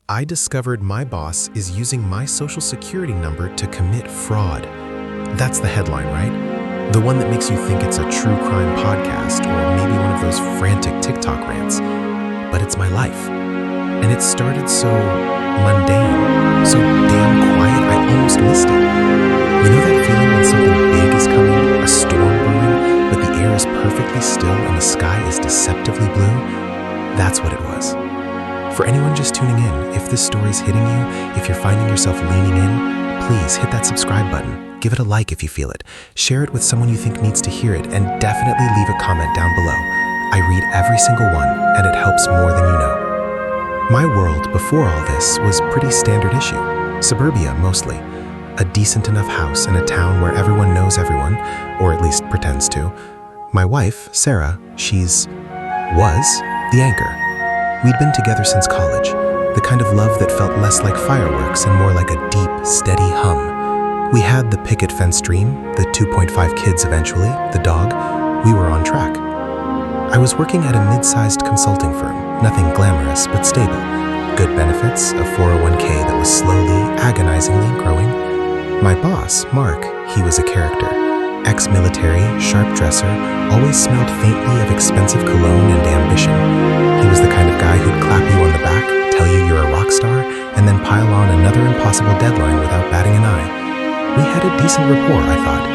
I discovered my boss is using my social security number to commit fraud. That's the headline, right? The one that makes you think it's a true crime podcast or maybe one of those frantic TikTok rants. But it's my life. And it started so mundane, so damn quiet, I almost missed it. You know that feeling when something big is coming, a storm brewing, but the air is perfectly still and the sky is deceptively blue? That's what it was. For anyone just tuning in, if this story's hitting you, if you're finding yourself leaning in, please hit that subscribe button. Give it a like if you feel it. Share it with someone you think needs to hear it, and definitely leave a comment down below. I read every single one, and it helps more than you know. My world before all this was pretty standard issue. Suburbia, mostly. A decent enough house in a town where everyone knows everyone, or at least pretends to. My wife, Sarah, was the anchor. We'd been together since college, the kind of love that felt less like fireworks and more like a deep, steady hum. We had the picket fence dream, the 2.5 kids eventually, the dog. We were on track. I was working at a mid-sized consulting firm, nothing glamorous but stable. Good benefits, a 401k that was slowly, agonizingly growing. My boss, Mark, he was a character. Ex-military, sharp dresser, always smelled faintly of expensive cologne and ambition. He was the kind of guy who'd clap you on the back, tell you you're a rock star, and then pile on another impossible deadline without batting an eye. We had a decent rapport, I thought.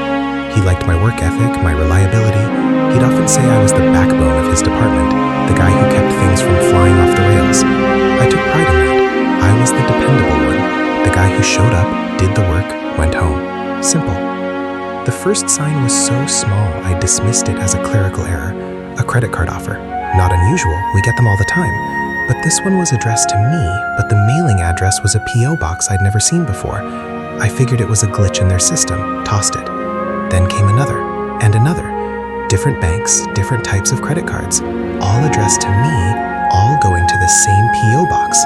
He liked my work ethic, my reliability. He'd often say I was the backbone of his department, the guy who kept things from flying off the rails. I took pride in that. I was the dependable one, the guy who showed up, did the work, went home. Simple. The first sign was so small I dismissed it as a clerical error, a credit card offer. Not unusual, we get them all the time. But this one was addressed to me, but the mailing address was a P.O. box I'd never seen before. I figured it was a glitch in their system, tossed it. Then came another, and another. Different banks, different types of credit cards, all addressed to me, all going to the same P.O. box.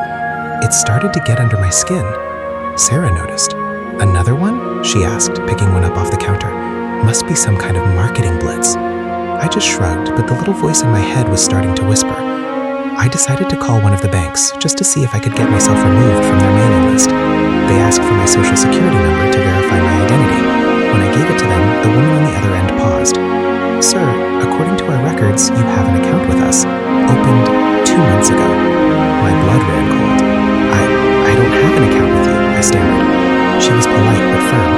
It started to get under my skin. Sarah noticed. Another one? She asked, picking one up off the counter. Must be some kind of marketing blitz. I just shrugged, but the little voice in my head was starting to whisper. I decided to call one of the banks, just to see if I could get myself removed from their mailing list. They asked for my social security number to verify my identity. When I gave it to them, the woman on the other end paused. Sir, according to our records, you have an account with us. Opened 2 months ago. My blood ran cold. I don't have an account with you, I stammered. She was polite but firm.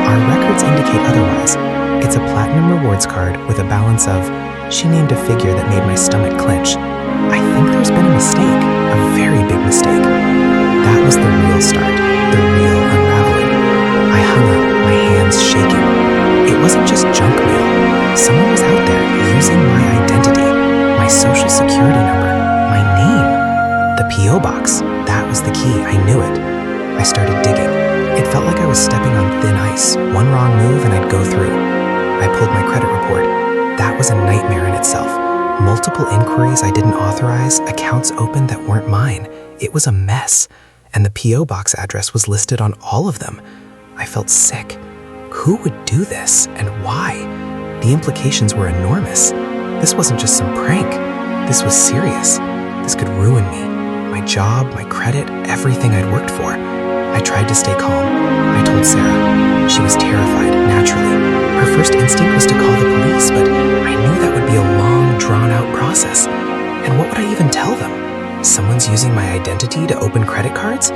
Our records indicate otherwise. It's a platinum rewards card with a balance of... She named a figure that made my stomach clench. I think there's been a mistake, a very big mistake. That was the real start, the real unraveling. I hung up, my hands shaking. It wasn't just junk mail. Someone was out there using my identity, my social security number, my name. The P.O. box, that was the key, I knew it. I started digging. It felt like I was stepping on thin ice. One wrong move and I'd go through. I pulled my credit report. That was a nightmare in itself. Multiple inquiries I didn't authorize, accounts opened that weren't mine. It was a mess. And the P.O. box address was listed on all of them. I felt sick. Who would do this and why? The implications were enormous. This wasn't just some prank. This was serious. This could ruin me. My job, my credit, everything I'd worked for. I tried to stay calm. I told Sarah. She was terrified, naturally. Her first instinct was to call the police, but I knew that would be a long, drawn-out process. And what would I even tell them? Someone's using my identity to open credit cards?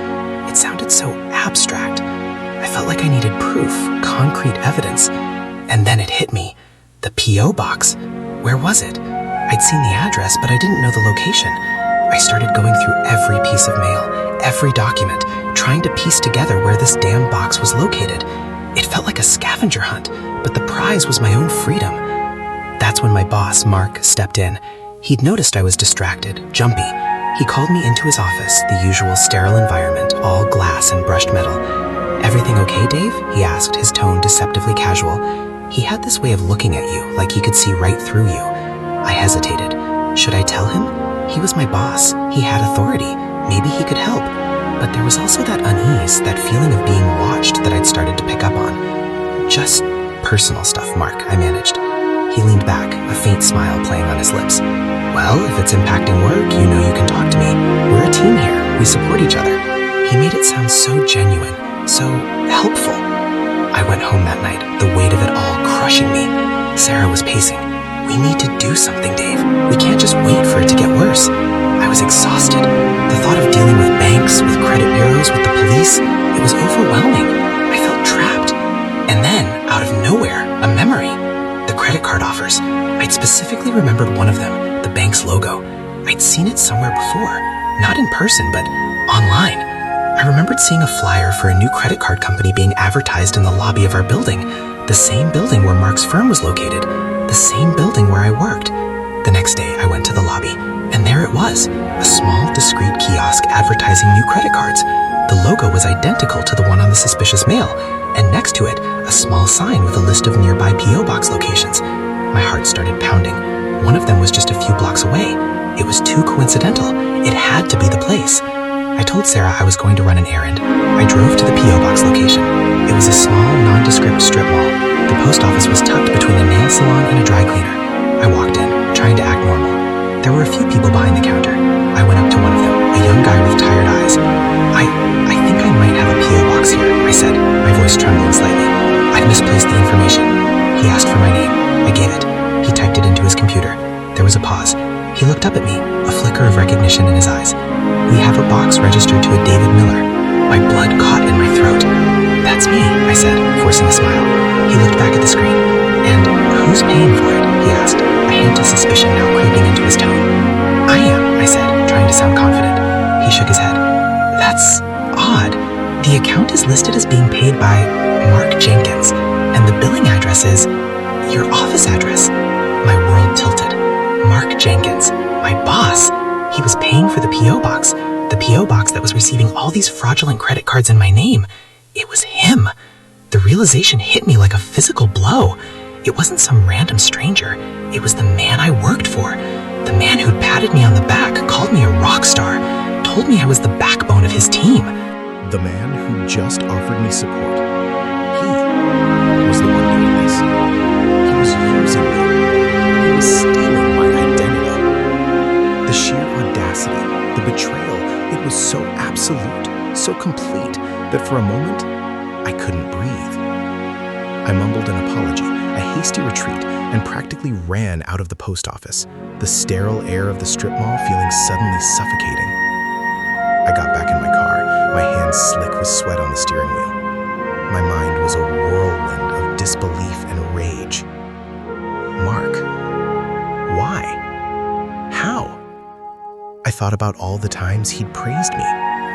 It sounded so abstract. I felt like I needed proof, concrete evidence. And then it hit me. The P.O. box. Where was it? I'd seen the address, but I didn't know the location. I started going through every piece of mail, every document, trying to piece together where this damn box was located. It felt like a scavenger hunt, but the prize was my own freedom. That's when my boss, Mark, stepped in. He'd noticed I was distracted, jumpy. He called me into his office, the usual sterile environment, all glass and brushed metal. Everything okay, Dave? He asked, his tone deceptively casual. He had this way of looking at you, like he could see right through you. I hesitated. Should I tell him? He was my boss. He had authority. Maybe he could help. But there was also that unease, that feeling of being watched that I'd started to pick up on. Just personal stuff, Mark, I managed. He leaned back, a faint smile playing on his lips. Well, if it's impacting work, you know you can talk to me. We're a team here. We support each other. He made it sound so genuine, so helpful. I went home that night, the weight of it all crushing me. Sarah was pacing. We need to do something, Dave. We can't just wait for it to get worse. I was exhausted. The thought of dealing with banks, with credit bureaus, with the police, it was overwhelming. I felt trapped. And then, out of nowhere, a memory. The credit card offers. I'd specifically remembered one of them, the bank's logo. I'd seen it somewhere before. Not in person, but online. I remembered seeing a flyer for a new credit card company being advertised in the lobby of our building. The same building where Mark's firm was located. The same building where I worked. The next day, I went to the lobby, and there it was, a small, discreet kiosk advertising new credit cards. The logo was identical to the one on the suspicious mail, and next to it, a small sign with a list of nearby P.O. box locations. My heart started pounding. One of them was just a few blocks away. It was too coincidental. It had to be the place. I told Sarah I was going to run an errand. I drove to the P.O. box location. It was a small, nondescript strip mall. The post office was tucked between a nail salon and a dry cleaner. I walked in, trying to act normal. There were a few people behind the counter. I went up to one of them, a young guy with tired eyes. I think I might have a P.O. box here, I said, my voice trembling slightly. I'd misplaced the information. He asked for my name. I gave it. He typed it into his computer. There was a pause. He looked up at me, a flicker of recognition in his eyes. We have a box registered to a David Miller. My blood caught in my throat. That's me, I said, forcing a smile. He looked back at the screen. And who's paying for it? He asked, a hint of suspicion now creeping into his tone. I am, I said, trying to sound confident. He shook his head. That's odd. The account is listed as being paid by Mark Jenkins, and the billing address is your office address. My world tilted. Mark Jenkins, my boss. He was paying for the P.O. box. The P.O. box that was receiving all these fraudulent credit cards in my name. It was him. The realization hit me like a physical blow. It wasn't some random stranger. It was the man I worked for. The man who'd patted me on the back, called me a rock star, told me I was the backbone of his team. The man who just offered me support. He was the one doing this. He was using me. He was stealing my identity. The sheer audacity, the betrayal, it was so absolute, so complete, that for a moment, I couldn't breathe. I mumbled an apology, a hasty retreat, and practically ran out of the post office, the sterile air of the strip mall feeling suddenly suffocating. I got back in my car, my hands slick with sweat on the steering wheel. My mind was a whirlwind of disbelief and rage. Mark. Why? How? I thought about all the times he'd praised me,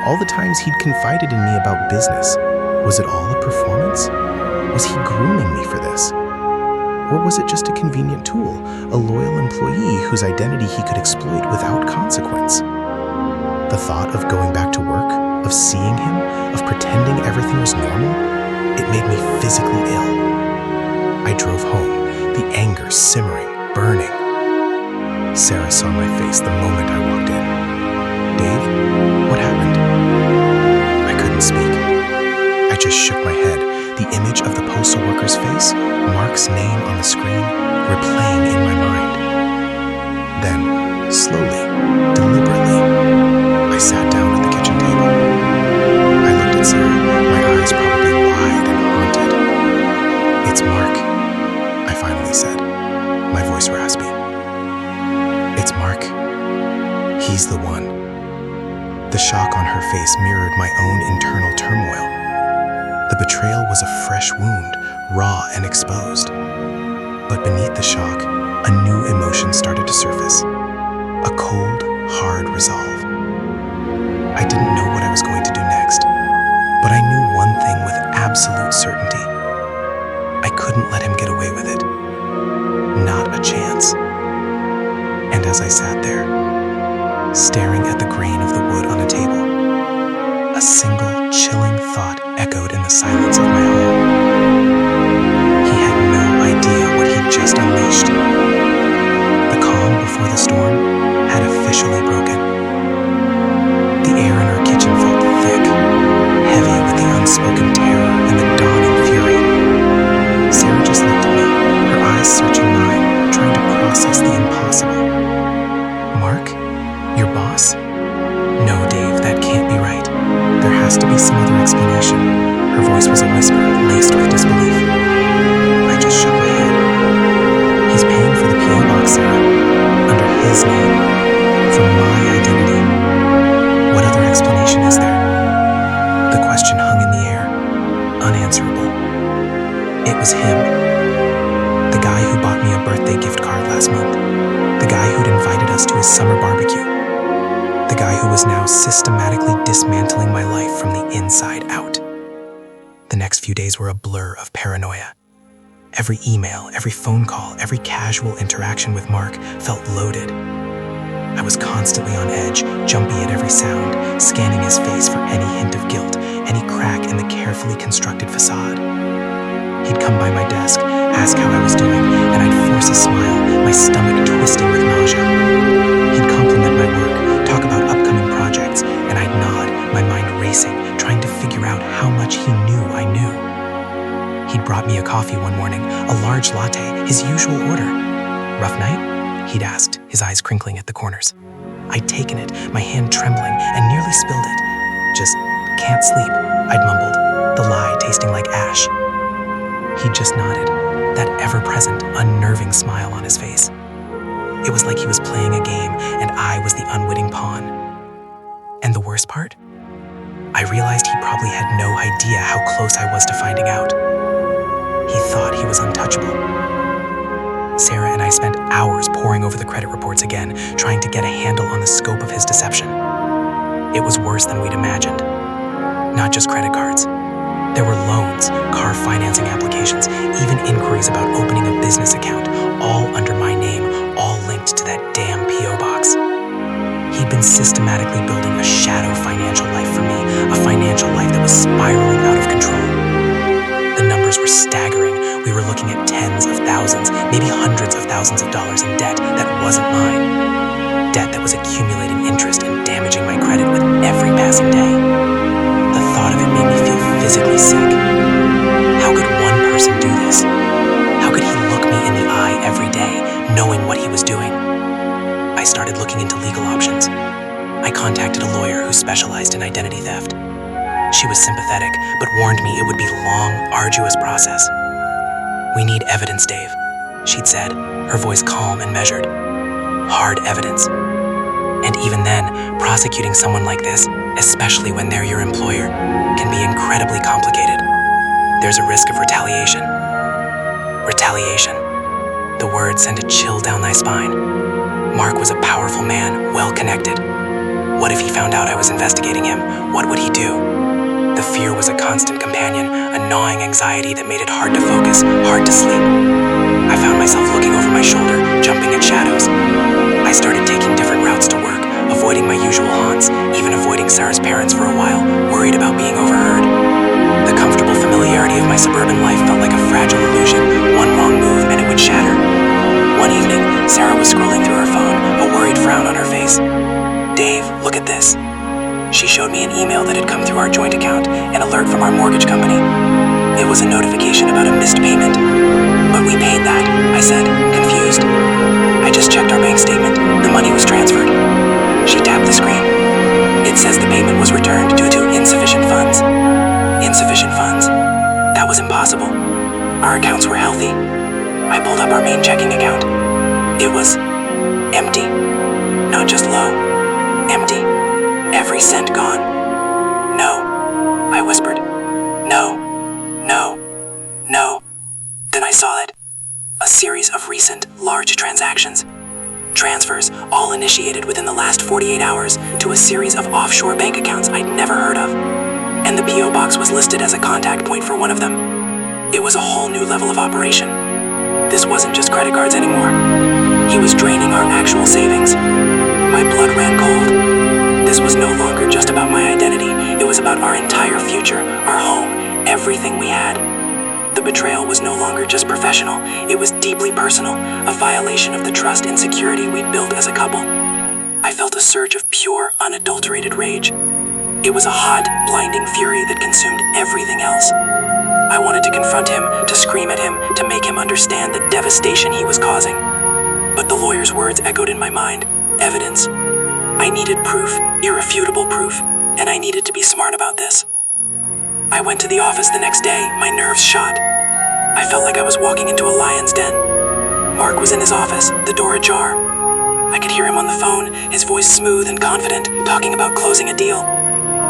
all the times he'd confided in me about business. Was it all a performance? Was he grooming me for this? Or was it just a convenient tool, a loyal employee whose identity he could exploit without consequence? The thought of going back to work, of seeing him, of pretending everything was normal, it made me physically ill. I drove home, the anger simmering, burning. Sarah saw my face the moment I walked in. Dave, what happened? I couldn't speak. I just shook my head, the image of the postal worker's face, Mark's name on the screen, replaying in my mind. Then, slowly, deliberately, I sat down at the kitchen table. I looked at Sarah, my eyes probably wide and haunted. It's Mark, I finally said, my voice raspy. It's Mark. He's the one. The shock on her face mirrored my own internal turmoil. The betrayal was a fresh wound, raw and exposed. But beneath the shock, a new emotion started to surface. A cold, hard resolve. I didn't know what I was going to do next, but I knew one thing with absolute certainty. I couldn't let him get away with it. Not a chance. And as I sat there, staring at the grain of the wood on a table, a single chilling thought echoed in the silence of my home. He had no idea what he'd just unleashed. The calm before the storm had officially broken. The air in our kitchen felt thick, heavy with the unspoken terror and the dawning fury. Sarah just looked at me, her eyes searching mine, trying to process the impossible. Mark? Your boss? No, Dave, that can't some other explanation. Her voice was a whisper, laced with disbelief. I just shook my head. He's paying for the P.O. box, Sarah, under his name, for my identity. What other explanation is there? The question hung in the air, unanswerable. It was him. The guy who bought me a birthday gift card last month. The guy who'd invited us to his summer barbecue. The guy who was now systematically dismantling my life from the inside out. The next few days were a blur of paranoia. Every email, every phone call, every casual interaction with Mark felt loaded. I was constantly on edge, jumpy at every sound, scanning his face for any hint of guilt, any crack in the carefully constructed facade. He'd come by my desk, ask how I was doing, and I'd force a smile, my stomach twisting with nausea. He'd compliment my work, talk about upcoming projects, and I'd nod, my mind racing, trying to figure out how much he knew I knew. He'd brought me a coffee one morning, a large latte, his usual order. Rough night? He'd asked, his eyes crinkling at the corners. I'd taken it, my hand trembling, and nearly spilled it. Just can't sleep, I'd mumbled, the lie tasting like ash. He'd just nodded, that ever-present, unnerving smile on his face. It was like he was playing a game and I was the unwitting pawn. And the worst part? I realized he probably had no idea how close I was to finding out. He thought he was untouchable. Sarah and I spent hours poring over the credit reports again, trying to get a handle on the scope of his deception. It was worse than we'd imagined. Not just credit cards. There were loans, car financing applications, even inquiries about opening a business account, all under my name, all linked to that damn P.O. box. He'd been systematically building a shadow financial life for me, a financial life that was spiraling out of control. The numbers were staggering. We were looking at tens of thousands, maybe hundreds of thousands of dollars in debt that wasn't mine. Debt that was accumulating interest and damaging my credit with every passing day. The thought of it made me feel physically sick. How could one person do this? How could he look me in the eye every day, knowing what he was doing? I started looking into legal options. I contacted a lawyer who specialized in identity theft. She was sympathetic, but warned me it would be a long, arduous process. "We need evidence, Dave," she'd said, her voice calm and measured. "Hard evidence. And even then, prosecuting someone like this, especially when they're your employer, can be incredibly complicated. There's a risk of retaliation." Retaliation. The word sent a chill down my spine. Mark was a powerful man, well-connected. What if he found out I was investigating him? What would he do? The fear was a constant companion, a gnawing anxiety that made it hard to focus, hard to sleep. I found myself looking over my shoulder, jumping at shadows. I started taking different routes to work, avoiding my usual haunts, even avoiding Sarah's parents for a while, worried about being overheard. The comfortable familiarity of my suburban life felt like a fragile illusion. One wrong move and it would shatter. One evening, Sarah was scrolling through her phone, a worried frown on her face. "Dave, look at this." She showed me an email that had come through our joint account, an alert from our mortgage company. It was a notification about a missed payment. "But we paid that," I said, confused. "I just checked our bank statement. The money was transferred." She tapped the screen. "It says the payment was returned due to insufficient funds." Insufficient funds? That was impossible. Our accounts were healthy. I pulled up our main checking account. It was empty. Not just low. Empty. Every cent gone. "No," I whispered. "No. No. No." Then I saw it. A series of recent, large transactions. Transfers, all initiated within the last 48 hours to a series of offshore bank accounts I'd never heard of. And the P.O. box was listed as a contact point for one of them. It was a whole new level of operation. This wasn't just credit cards anymore. He was draining our actual savings. My blood ran cold. This was no longer just about my identity. It was about our entire future, our home, everything we had. The betrayal was no longer just professional. It was deeply personal, a violation of the trust and security we'd built as a couple. I felt a surge of pure, unadulterated rage. It was a hot, blinding fury that consumed everything else. I wanted to confront him, to scream at him, to make him understand the devastation he was causing. But the lawyer's words echoed in my mind. Evidence. I needed proof, irrefutable proof, and I needed to be smart about this. I went to the office the next day, my nerves shot. I felt like I was walking into a lion's den. Mark was in his office, the door ajar. I could hear him on the phone, his voice smooth and confident, talking about closing a deal.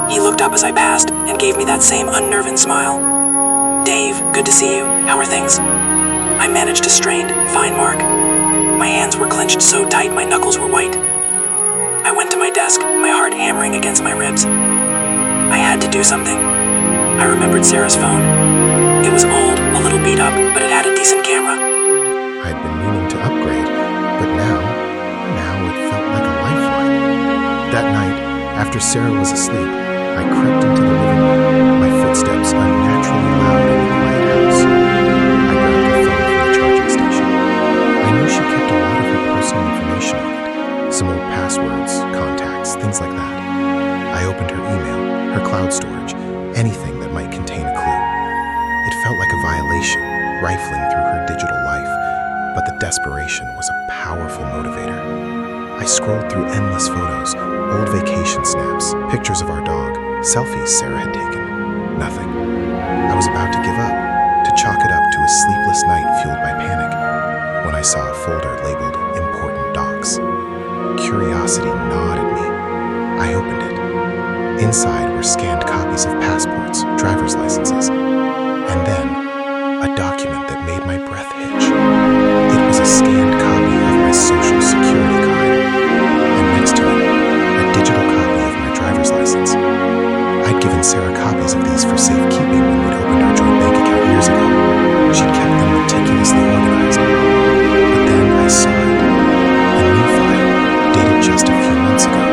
He looked up as I passed and gave me that same unnerving smile. "Dave, good to see you. How are things?" I managed to strain, "Fine, Mark." My hands were clenched so tight my knuckles were white. I went to my desk, my heart hammering against my ribs. I had to do something. I remembered Sarah's phone. It was old, a little beat up, but it had a decent camera. I'd been meaning to upgrade, but now it felt like a lifeline. That night, after Sarah was asleep, I crept into the living room, my footsteps unnaturally loud in the quiet house. I grabbed her phone from the charging station. I knew she kept a lot of her personal information on it, some old passwords, contacts, things like that. I opened her email, her cloud storage, anything that might contain a clue. It felt like a violation, rifling through her digital life, but the desperation was a powerful motivator. I scrolled through endless photos, old vacation snaps, pictures of our dog, selfies Sarah had taken. Nothing. I was about to give up, to chalk it up to a sleepless night fueled by panic, when I saw a folder labeled Important Docs. Curiosity gnawed at me. I opened it. Inside were scanned copies of passports, driver's licenses, and then a document that made my breath hitch. It was a scanned copy of my social security card, and next to it, a digital copy of my driver's license. I'd given Sarah copies of these for safekeeping when we'd opened our joint bank account years ago. She'd kept them meticulously organized. But then I saw it. A new file, dated just a few months ago.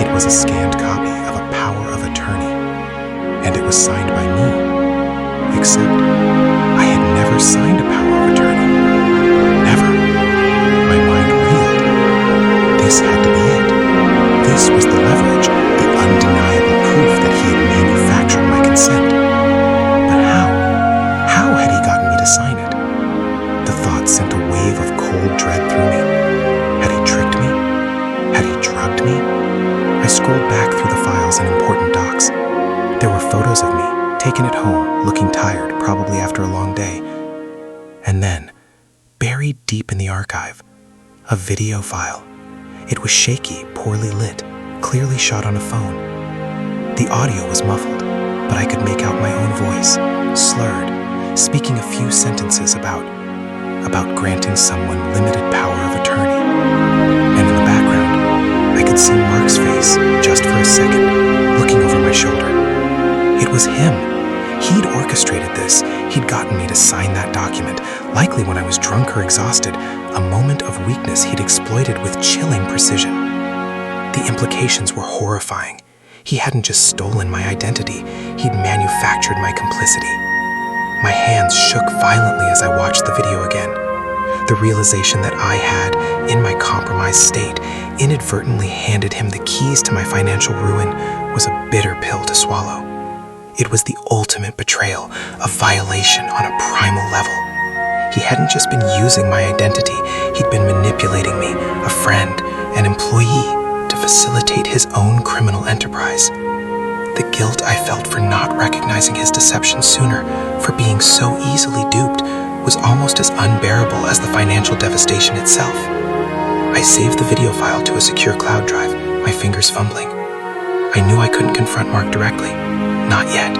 It was a scanned copy of a power of attorney, and it was signed by me. Except I had never signed a power of attorney. Never. My mind reeled. This had to be it. This was the leverage, the undeniable proof that he had manufactured my consent. But how? How had he gotten me to sign it? The thought sent a wave of cold dread through me. Had he tricked me? Had he drugged me? I scrolled back through the files and important docs. There were photos of me, taken at home, looking tired, probably after a long day. And then, buried deep in the archive, a video file. It was shaky, poorly lit, clearly shot on a phone. The audio was muffled, but I could make out my own voice, slurred, speaking a few sentences about granting someone limited power of attorney. And in the background, I could see Mark's face, just for a second, looking over my shoulder. It was him. He'd orchestrated this. He'd gotten me to sign that document, likely when I was drunk or exhausted, a moment of weakness he'd exploited with chilling precision. The implications were horrifying. He hadn't just stolen my identity, he'd manufactured my complicity. My hands shook violently as I watched the video again. The realization that I had, in my compromised state, inadvertently handed him the keys to my financial ruin was a bitter pill to swallow. It was the ultimate betrayal, a violation on a primal level. He hadn't just been using my identity, he'd been manipulating me, a friend, an employee, to facilitate his own criminal enterprise. The guilt I felt for not recognizing his deception sooner, for being so easily duped, was almost as unbearable as the financial devastation itself. I saved the video file to a secure cloud drive, my fingers fumbling. I knew I couldn't confront Mark directly. Not yet.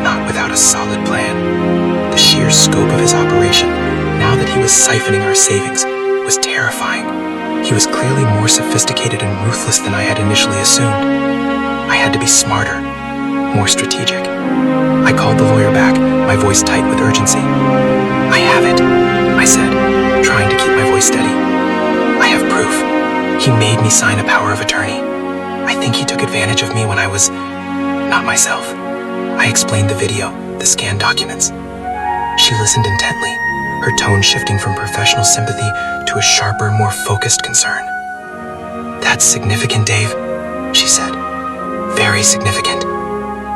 Not without a solid plan. The sheer scope of his operation, now that he was siphoning our savings, was terrifying. He was clearly more sophisticated and ruthless than I had initially assumed. I had to be smarter, more strategic. I called the lawyer back, my voice tight with urgency. "I have it," I said, trying to keep my voice steady. "I have proof. He made me sign a power of attorney. I think he took advantage of me when I was not myself." I explained the video, the scanned documents. She listened intently, her tone shifting from professional sympathy to a sharper, more focused concern. "That's significant, Dave," she said. "Very significant.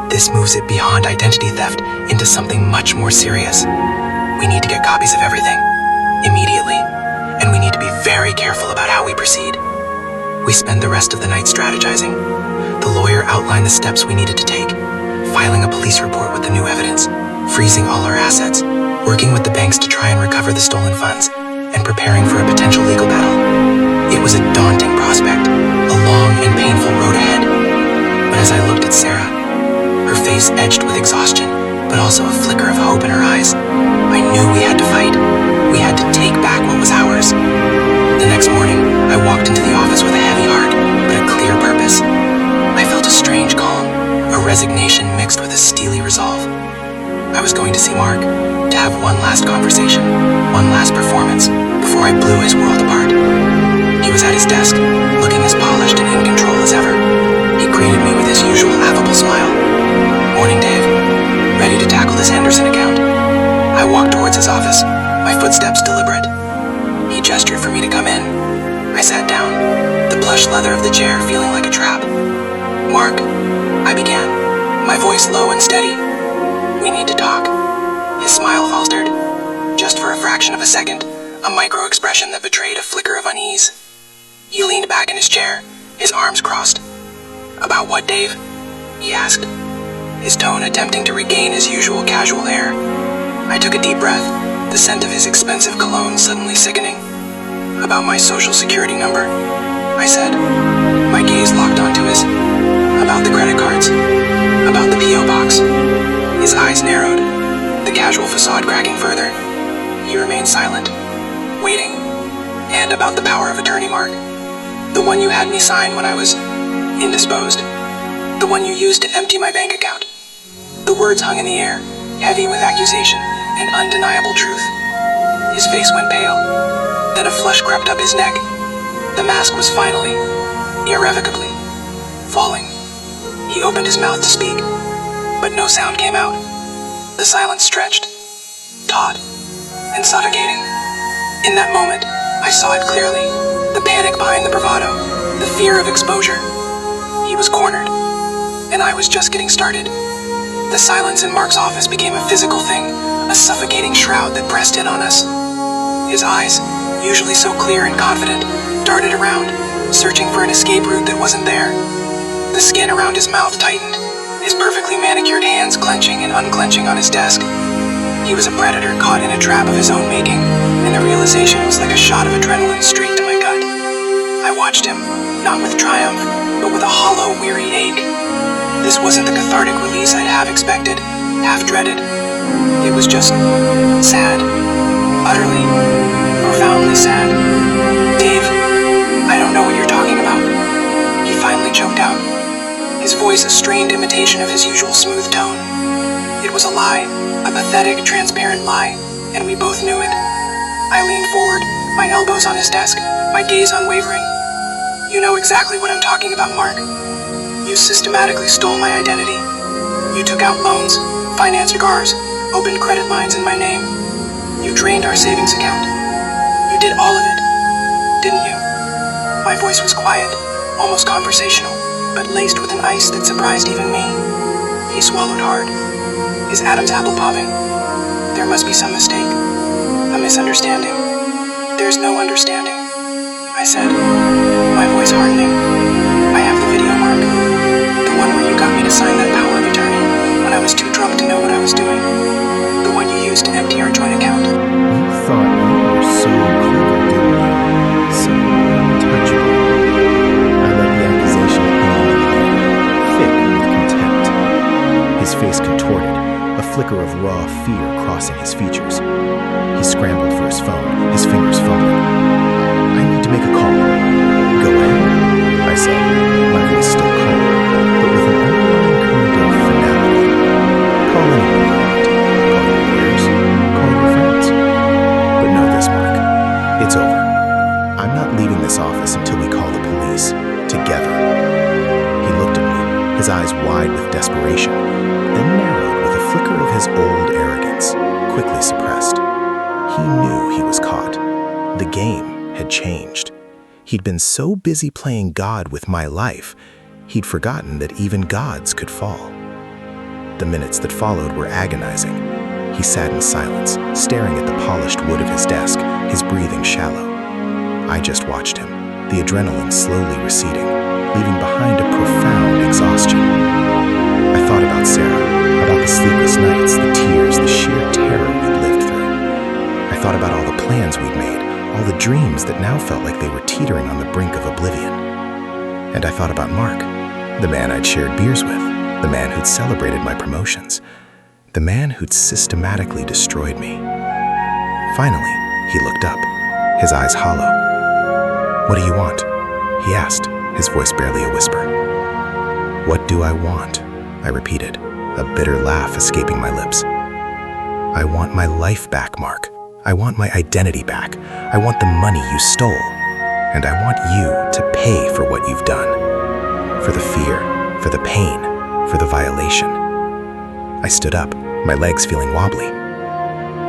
This moves it beyond identity theft into something much more serious. We need to get copies of everything, immediately, and we need to be very careful about how we proceed." We spent the rest of the night strategizing. The lawyer outlined the steps we needed to take. filing a police report with the new evidence, freezing all our assets, working with the banks to try and recover the stolen funds, and preparing for a potential legal battle. It was a daunting prospect, a long and painful road ahead. But as I looked at Sarah, her face edged with exhaustion, but also a flicker of hope in her eyes, I knew we had to fight. We had to take back what was ours. The next morning, I walked into the office with a heavy heart, but a clear purpose. I felt a strange calm, a resignation mixed with a steely resolve. I was going to see Mark, to have one last conversation, one last performance, before I blew his world apart. He was at his desk, looking as polished and in control as ever. He greeted me with his usual affable smile. "Morning, Dave. Ready to tackle this Henderson account?" I walked towards his office, my footsteps deliberate. He gestured for me to come in. I sat down, the plush leather of the chair feeling like a trap. "Mark," I began, my voice low and steady. "We need to talk." His smile faltered, just for a fraction of a second, a micro-expression that betrayed a flicker of unease. He leaned back in his chair, his arms crossed. "About what, Dave?" he asked, his tone attempting to regain his usual casual air. I took a deep breath, the scent of his expensive cologne suddenly sickening. "About my social security number," I said, my gaze locked onto his. "About the credit cards. About the P.O. box." His eyes narrowed, the casual facade cracking further. He remained silent, waiting. "And about the power of attorney, Mark. The one you had me sign when I was indisposed. The one you used to empty my bank account." The words hung in the air, heavy with accusation and undeniable truth. His face went pale, then a flush crept up his neck. The mask was finally, irrevocably, falling. He opened his mouth to speak, but no sound came out. The silence stretched, taut, and suffocating. In that moment, I saw it clearly, the panic behind the bravado, the fear of exposure. He was cornered, and I was just getting started. The silence in Mark's office became a physical thing, a suffocating shroud that pressed in on us. His eyes, usually so clear and confident, darted around, searching for an escape route that wasn't there. The skin around his mouth tightened, his perfectly manicured hands clenching and unclenching on his desk. He was a predator caught in a trap of his own making, and the realization was like a shot of adrenaline straight to my gut. I watched him, not with triumph, but with a hollow, weary ache. This wasn't the cathartic release I'd half expected, half dreaded. It was just sad. Utterly, profoundly sad. "Dave, I don't know what you're talking about," he finally choked out, his voice a strained imitation of his usual smooth tone. It was a lie, a pathetic, transparent lie, and we both knew it. I leaned forward, my elbows on his desk, my gaze unwavering. "You know exactly what I'm talking about, Mark. You systematically stole my identity. You took out loans, financed cars, opened credit lines in my name. You drained our savings account. You did all of it, didn't you?" My voice was quiet, almost conversational, but laced with an ice that surprised even me. He swallowed hard, his Adam's apple popping. "There must be some mistake, a misunderstanding." "There's no understanding," I said, my voice hardening. "I have the video, Mark. The one where you got me to sign that power of attorney when I was too drunk to know what I was doing. The one you used to empty our joint account." You thought you were so clever, didn't you? So untouchable. I let the accusation hang in the air, thick with contempt. His face contorted, a flicker of raw fear crossing his features. He scrambled for his phone, his fingers fumbling. "I need to make a call." "Go ahead," I said, my voice still calm, but with an underlying current of finality. "Call anyone you want. Call your lawyers, call your friends. But know this, Mark. It's over. I'm not leaving this office until we call the police. Together." He looked at me, his eyes wide with desperation, then narrowed with a flicker of his old arrogance, quickly suppressed. He knew he was caught. The game had changed. He'd been so busy playing God with my life, he'd forgotten that even gods could fall. The minutes that followed were agonizing. He sat in silence, staring at the polished wood of his desk, his breathing shallow. I just watched him, the adrenaline slowly receding, leaving behind a profound exhaustion. I thought about Sarah. dreams that now felt like they were teetering on the brink of oblivion. And I thought about Mark, the man I'd shared beers with, the man who'd celebrated my promotions, the man who'd systematically destroyed me. Finally, he looked up, his eyes hollow. "What do you want?" he asked, his voice barely a whisper. "What do I want?" I repeated, a bitter laugh escaping my lips. "I want my life back, Mark. I want my identity back. I want the money you stole. And I want you to pay for what you've done. For the fear, for the pain, for the violation." I stood up, my legs feeling wobbly.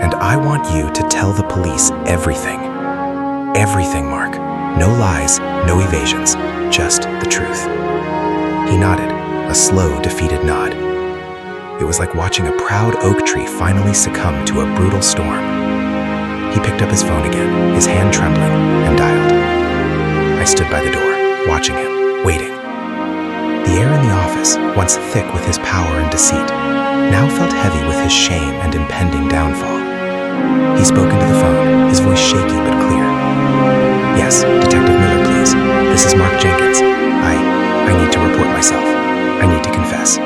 "And I want you to tell the police everything. Everything, Mark. No lies, no evasions, just the truth." He nodded, a slow, defeated nod. It was like watching a proud oak tree finally succumb to a brutal storm. He picked up his phone again, his hand trembling, and dialed. I stood by the door, watching him, waiting. The air in the office, once thick with his power and deceit, now felt heavy with his shame and impending downfall. He spoke into the phone, his voice shaky but clear. "Yes, Detective Miller, please. This is Mark Jenkins. I need to report myself. I need to confess."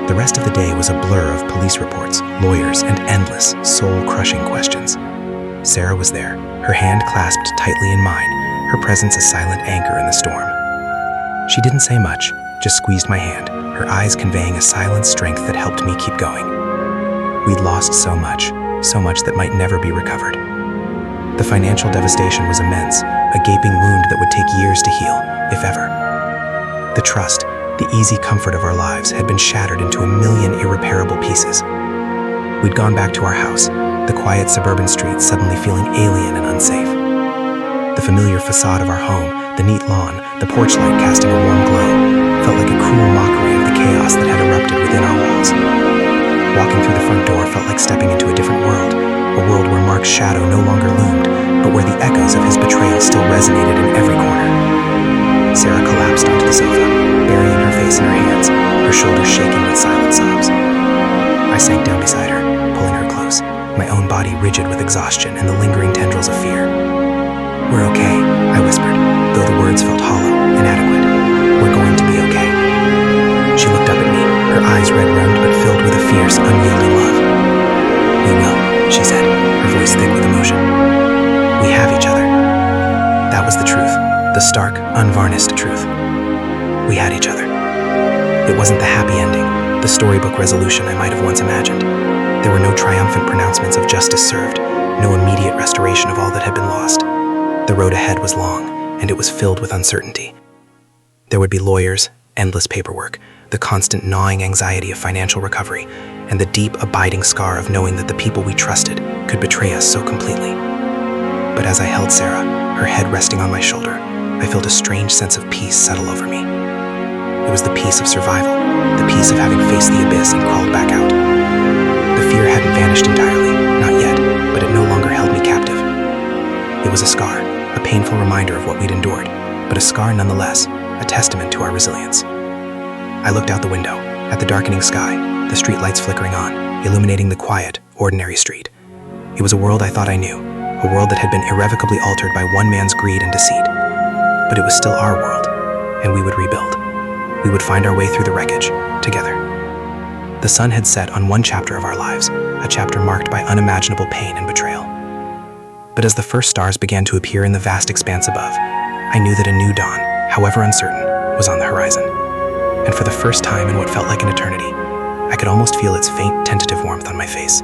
The rest of the day was a blur of police reports, lawyers, and endless, soul-crushing questions. Sarah was there, her hand clasped tightly in mine, her presence a silent anchor in the storm. She didn't say much, just squeezed my hand, her eyes conveying a silent strength that helped me keep going. We'd lost so much that might never be recovered. The financial devastation was immense, a gaping wound that would take years to heal, if ever. The trust, the easy comfort of our lives had been shattered into a million irreparable pieces. We'd gone back to our house, the quiet suburban streets suddenly feeling alien and unsafe. The familiar facade of our home, the neat lawn, the porch light casting a warm glow, felt like a cruel mockery of the chaos that had erupted within our walls. Walking through the front door felt like stepping into a different world, a world where Mark's shadow no longer loomed, but where the echoes of his betrayal still resonated in every corner. Sarah collapsed onto the sofa, burying her face in her hands, her shoulders shaking with silent sobs. I sank down beside her, pulling her close, my own body rigid with exhaustion and the lingering tendrils of fear. "We're okay," I whispered, though the words felt hollow, inadequate. "We're going to be okay." She looked up at me, her eyes red-rimmed but filled with a fierce, unyielding love. "We will," she said, her voice thick with emotion. "We have each other." That was the truth, the stark, unvarnished truth. We had each other. It wasn't the happy ending, the storybook resolution I might have once imagined. There were no triumphant pronouncements of justice served, no immediate restoration of all that had been lost. The road ahead was long, and it was filled with uncertainty. There would be lawyers, endless paperwork, the constant gnawing anxiety of financial recovery, and the deep, abiding scar of knowing that the people we trusted could betray us so completely. But as I held Sarah, her head resting on my shoulder, I felt a strange sense of peace settle over me. It was the peace of survival, the peace of having faced the abyss and crawled back out. The fear hadn't vanished entirely, not yet, but it no longer held me captive. It was a scar, a painful reminder of what we'd endured, but a scar nonetheless, a testament to our resilience. I looked out the window, at the darkening sky, the streetlights flickering on, illuminating the quiet, ordinary street. It was a world I thought I knew, a world that had been irrevocably altered by one man's greed and deceit. But it was still our world, and we would rebuild. We would find our way through the wreckage, together. The sun had set on one chapter of our lives, a chapter marked by unimaginable pain and betrayal. But as the first stars began to appear in the vast expanse above, I knew that a new dawn, however uncertain, was on the horizon. And for the first time in what felt like an eternity, I could almost feel its faint, tentative warmth on my face.